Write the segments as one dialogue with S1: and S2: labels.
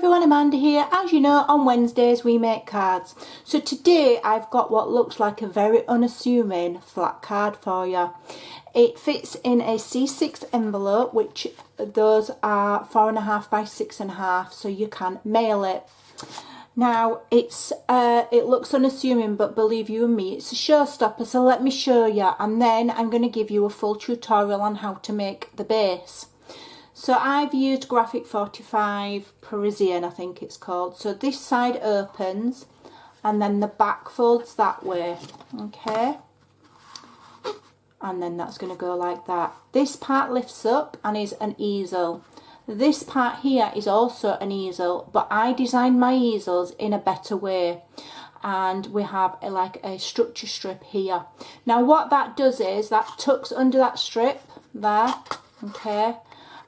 S1: everyone, Amanda here. As you know, on Wednesdays we make cards. So today I've got what looks like a very unassuming flat card for you. It fits in a C6 envelope, which those are 4.5 by 6.5, so you can mail it. Now it looks unassuming, but believe you and me, it's a showstopper, so let me show you, and then I'm going to give you a full tutorial on how to make the base. So I've used Graphic 45 Parisian, I think it's called. So this side opens and then the back folds that way, okay? And then that's going to go like that. This part lifts up and is an easel. This part here is also an easel, but I designed my easels in a better way. And we have like a structure strip here. Now what that does is that tucks under that strip there, okay?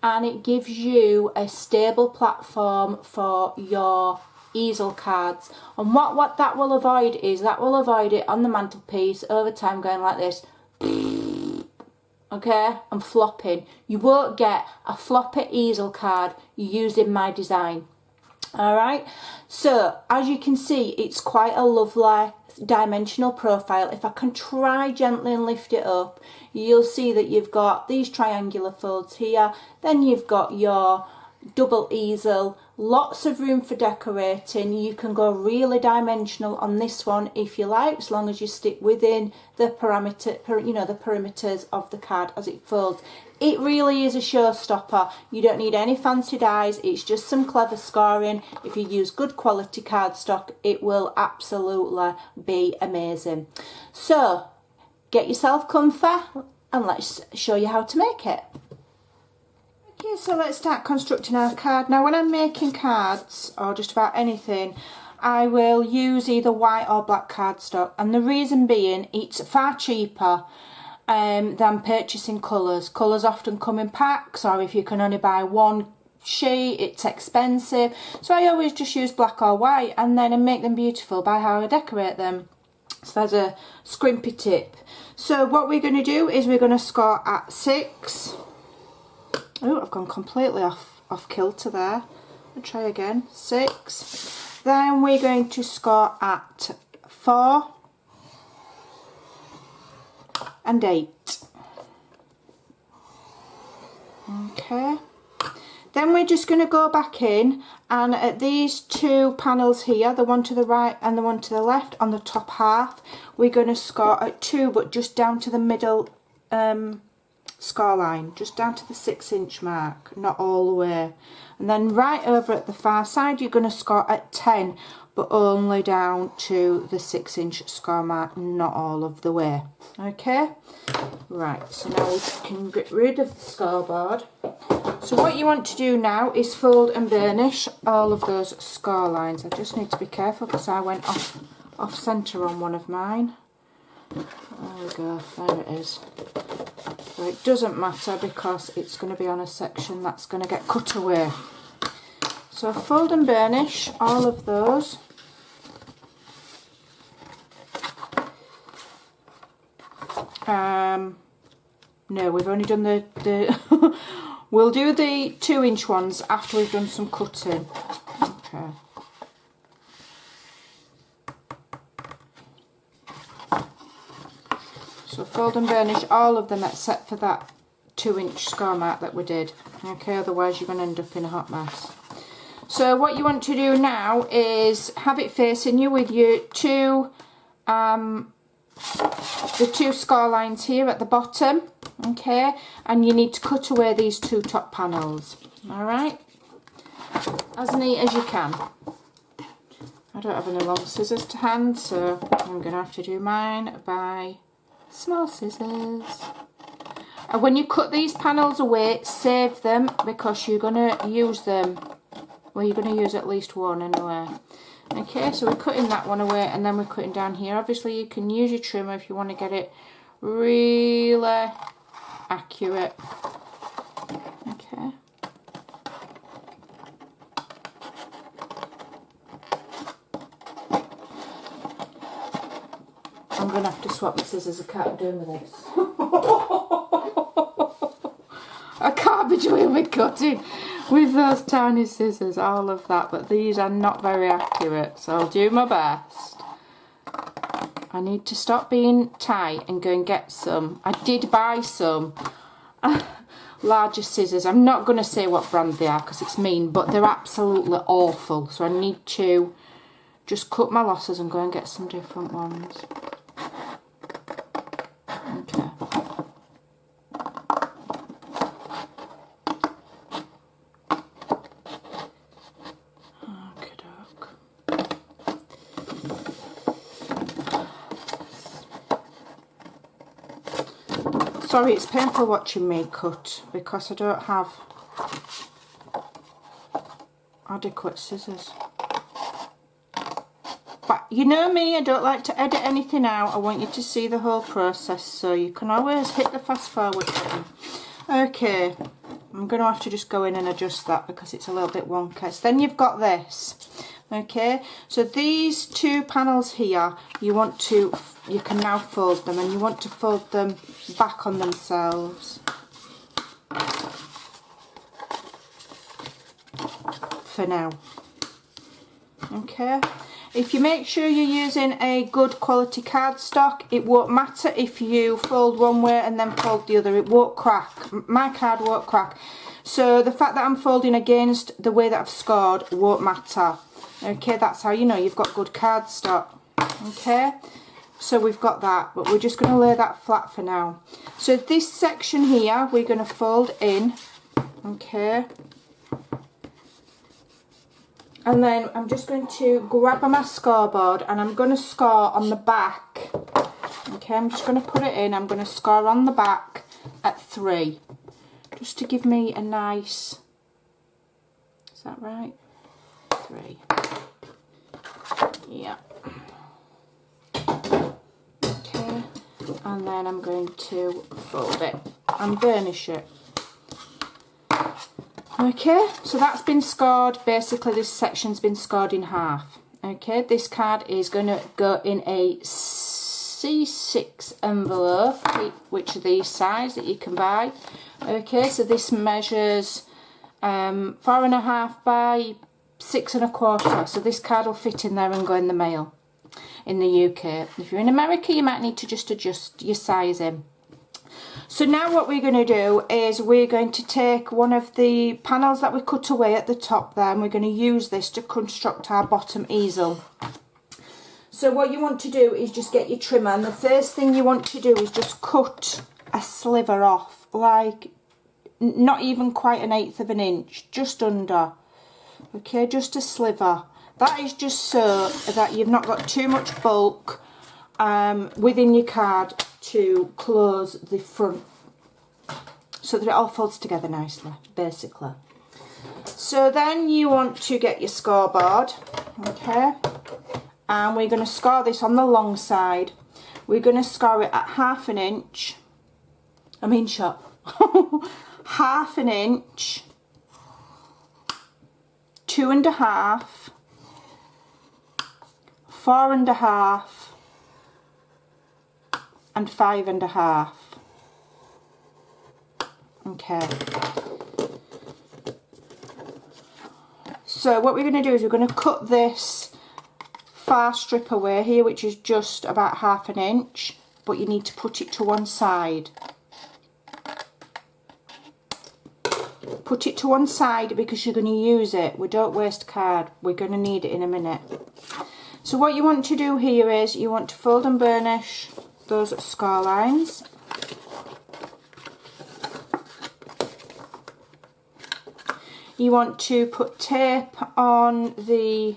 S1: And it gives you a stable platform for your easel cards. And what that will avoid is that will avoid it on the mantelpiece over time going like this, okay, and flopping. You won't get a floppy easel card using my design. Alright, so as you can see, it's quite a lovely dimensional profile. If I can try gently and lift it up, you'll see that you've got these triangular folds here, then you've got your double easel, lots of room for decorating. You can go really dimensional on this one if you like, as long as you stick within the the perimeters of the card as it folds. It really is a showstopper. You don't need any fancy dies, it's just some clever scoring. If you use good quality cardstock, it will absolutely be amazing. So get yourself comfy and let's show you how to make it. Okay, so let's start constructing our card. Now when I'm making cards, or just about anything, I will use either white or black cardstock, and the reason being it's far cheaper than purchasing colours. Colours often come in packs, or if you can only buy one sheet, it's expensive. So I always just use black or white, and then I make them beautiful by how I decorate them. So there's a scrimpy tip. So what we're going to do is we're going to score at 6. Oh, I've gone completely off kilter there. I'll try again. 6. Then we're going to score at 4 and 8. Okay. Then we're just going to go back in, and at these two panels here, the one to the right and the one to the left on the top half, we're going to score at 2, but just down to the middle score line, just down to the 6-inch mark, not all the way. And then right over at the far side, you're going to score at 10, but only down to the 6-inch score mark, not all of the way. Okay, right, so now we can get rid of the scoreboard. So what you want to do now is fold and burnish all of those score lines. I just need to be careful because I went off centre on one of mine. There we go, there it is. So it doesn't matter because it's going to be on a section that's going to get cut away. So fold and burnish all of those. No, we've only done the we'll do the 2-inch ones after we've done some cutting. Okay. So fold and burnish all of them except for that 2-inch score mark that we did. Okay, otherwise you're going to end up in a hot mess. So what you want to do now is have it facing you with your the two score lines here at the bottom, okay, and you need to cut away these 2 top panels. Alright, as neat as you can. I don't have any long scissors to hand, so I'm going to have to do mine by small scissors. And when you cut these panels away, save them because you're going to use them, well, you're going to use at least one anyway. Okay, so we're cutting that one away, and then we're cutting down here. Obviously you can use your trimmer if you want to get it really accurate. Okay. I'm going to have to swap my scissors. I can't do with this. I can't be doing with cutting. with those tiny scissors. All of that, but these are not very accurate, so I'll do my best. I need to stop being tight and go and get some. I did buy some larger scissors. I'm not going to say what brand they are because it's mean, but they're absolutely awful. So I need to just cut my losses and go and get some different ones. Okay. Sorry, it's painful watching me cut because I don't have adequate scissors. But you know me, I don't like to edit anything out. I want you to see the whole process, so you can always hit the fast forward button. Okay, I'm going to have to just go in and adjust that because it's a little bit wonky. So then you've got this. Okay, so these two panels here, you can now fold them, and you want to fold them back on themselves for now. Okay, if you make sure you're using a good quality cardstock, it won't matter if you fold one way and then fold the other, it won't crack. My card won't crack. So the fact that I'm folding against the way that I've scored won't matter. Okay, that's how you know you've got good cardstock. Okay, so we've got that, but we're just going to lay that flat for now. So this section here, we're going to fold in. Okay, and then I'm just going to grab my scoreboard and I'm going to score on the back. Okay, I'm just going to put it in. I'm going to score on the back at 3, just to give me a nice, is that right? 3. Yeah. Okay, and then I'm going to fold it and burnish it. Okay, so that's been scored. Basically this section's been scored in half. Okay, this card is going to go in a C6 envelope, which are these size that you can buy. Okay, so this measures 4.5 by 6 1/4, so this card will fit in there and go in the mail in the UK. If you're in America, you might need to just adjust your sizing. So now what we're going to do is we're going to take one of the panels that we cut away at the top there, and we're going to use this to construct our bottom easel. So what you want to do is just get your trimmer, and the first thing you want to do is just cut a sliver off, like not even quite 1/8 of an inch, just under. Okay, just a sliver. That is just so that you've not got too much bulk within your card to close the front, so that it all folds together nicely, basically. So then you want to get your scoreboard, okay, and we're going to score this on the long side. We're going to score it at 1/2 inch, half an inch, 2.5, 4.5, and 5.5. Okay. So what we're going to do is we're going to cut this far strip away here, which is just about 1/2 inch, but you need to put it to one side. Put it to one side because you're going to use it. We don't waste card. We're going to need it in a minute. So what you want to do here is you want to fold and burnish those score lines. You want to put tape on the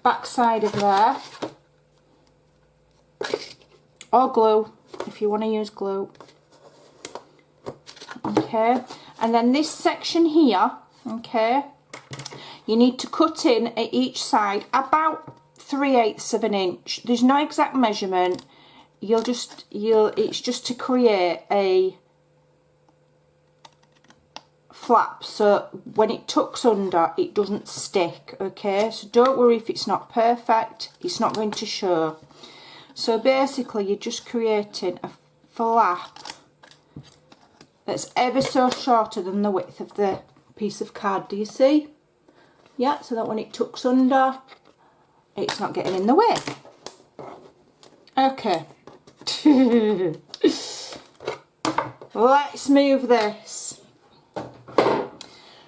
S1: back side of there, or glue if you want to use glue. Okay, and then this section here, okay, you need to cut in at each side about 3/8 of an inch. There's no exact measurement. It's just to create a flap, so when it tucks under it doesn't stick. Okay, so don't worry if it's not perfect, it's not going to show. So basically you're just creating a flap that's ever so shorter than the width of the piece of card, do you see? Yeah, so that when it tucks under, it's not getting in the way. Okay. Let's move this.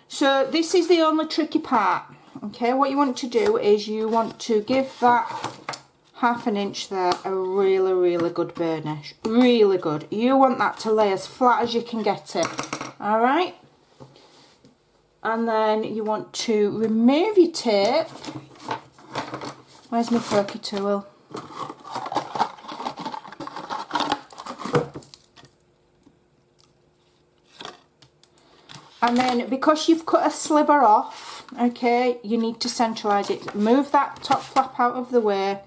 S1: So this is the only tricky part. Okay, what you want to do is you want to give that 1/2 inch there a really, really good burnish. Really good. You want that to lay as flat as you can get it. Alright? And then you want to remove your tape. Where's my pokey tool? And then because you've cut a sliver off, okay, you need to centralise it. Move that top flap out of the way.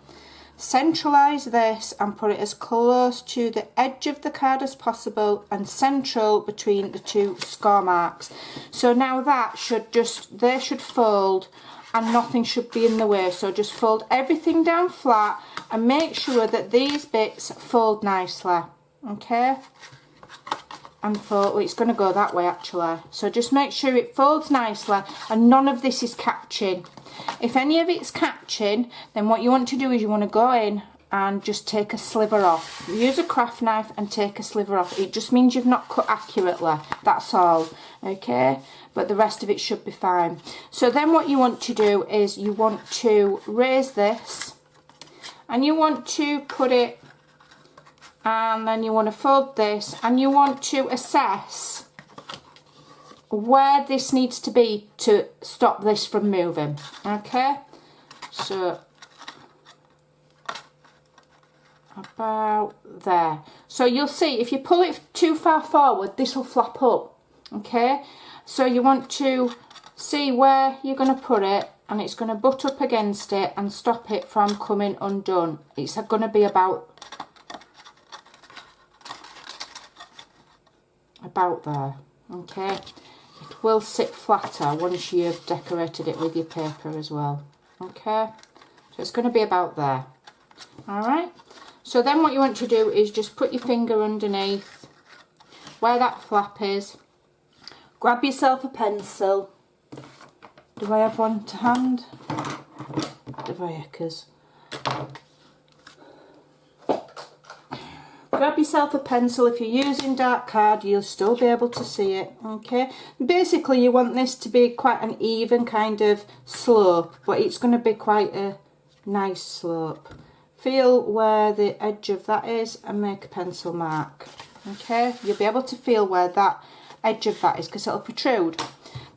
S1: Centralise this and put it as close to the edge of the card as possible and central between the two score marks. So now that should just, they should fold and nothing should be in the way. So just fold everything down flat and make sure that these bits fold nicely, okay? And fold, well, it's going to go that way actually. So just make sure it folds nicely and none of this is catching. If any of it's catching, then what you want to do is you want to go in and just take a sliver off. Use a craft knife and take a sliver off. It just means you've not cut accurately, that's all, okay? But the rest of it should be fine. So then what you want to do is you want to raise this and you want to put it, and then you want to fold this and you want to assess where this needs to be to stop this from moving, okay? So about there. So you'll see if you pull it too far forward, this will flap up, okay? So you want to see where you're going to put it and it's going to butt up against it and stop it from coming undone. It's going to be about there, okay? It will sit flatter once you've decorated it with your paper as well, okay? So it's going to be about there, alright? So then what you want to do is just put your finger underneath where that flap is, grab yourself a pencil. Do I have one to hand? Devices. Grab yourself a pencil. If you're using dark card, you'll still be able to see it, okay? Basically, you want this to be quite an even kind of slope, but it's going to be quite a nice slope. Feel where the edge of that is and make a pencil mark, okay? You'll be able to feel where that edge of that is because it'll protrude.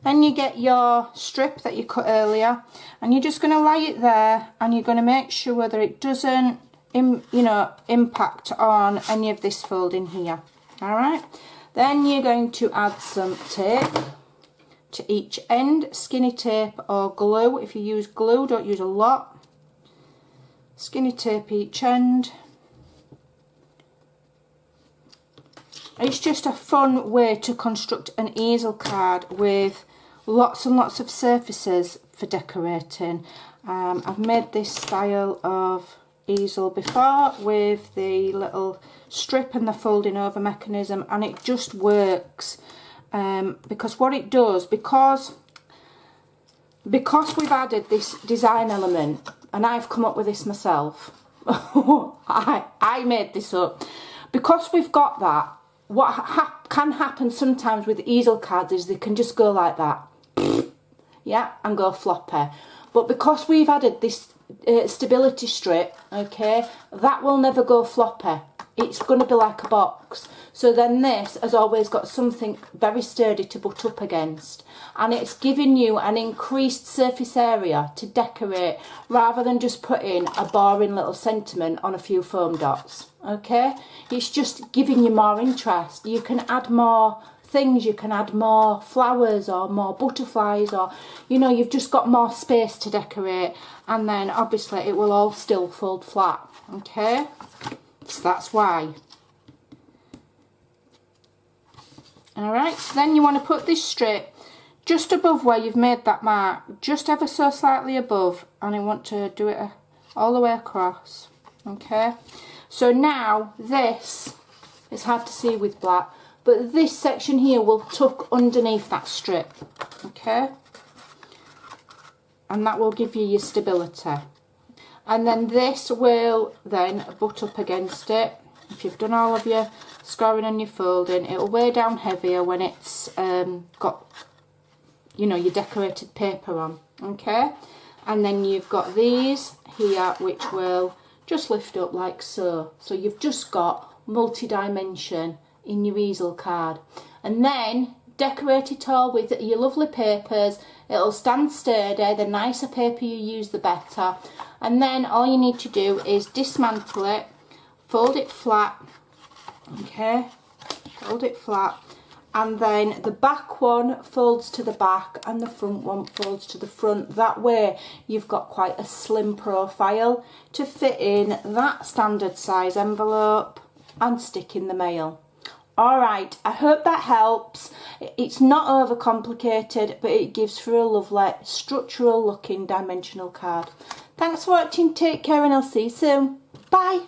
S1: Then you get your strip that you cut earlier and you're just going to lay it there and you're going to make sure that it doesn't impact on any of this folding here. Alright, then you're going to add some tape to each end, skinny tape or glue. If you use glue, don't use a lot. Skinny tape each end. It's just a fun way to construct an easel card with lots and lots of surfaces for decorating. I've made this style of easel before with the little strip and the folding over mechanism and it just works because what it does, because we've added this design element and I've come up with this myself. I made this up. Because we've got that, what can happen sometimes with easel cards is they can just go like that, yeah, and go floppy. But because we've added this stability strip, okay, that will never go floppy. It's going to be like a box. So then this has always got something very sturdy to butt up against, and it's giving you an increased surface area to decorate rather than just putting a boring little sentiment on a few foam dots, okay? It's just giving you more interest. You can add more things, you can add more flowers or more butterflies, or you've just got more space to decorate, and then obviously it will all still fold flat, okay? So that's why. Alright, so then you want to put this strip just above where you've made that mark, just ever so slightly above, and I want to do it all the way across, okay? So now this, it's hard to see with black, but this section here will tuck underneath that strip, okay, and that will give you your stability. And then this will then butt up against it. If you've done all of your scoring and your folding, it'll weigh down heavier when it's got, you know, your decorated paper on, okay? And then you've got these here which will just lift up like so. So you've just got multi-dimension in your easel card. And then decorate it all with your lovely papers. It'll stand sturdy. The nicer paper you use, the better. And then all you need to do is dismantle it, fold it flat, okay, fold it flat, and then the back one folds to the back and the front one folds to the front. That way you've got quite a slim profile to fit in that standard size envelope and stick in the mail. Alright, I hope that helps. It's not overcomplicated, but it gives for a lovely structural looking dimensional card. Thanks for watching, take care, and I'll see you soon. Bye!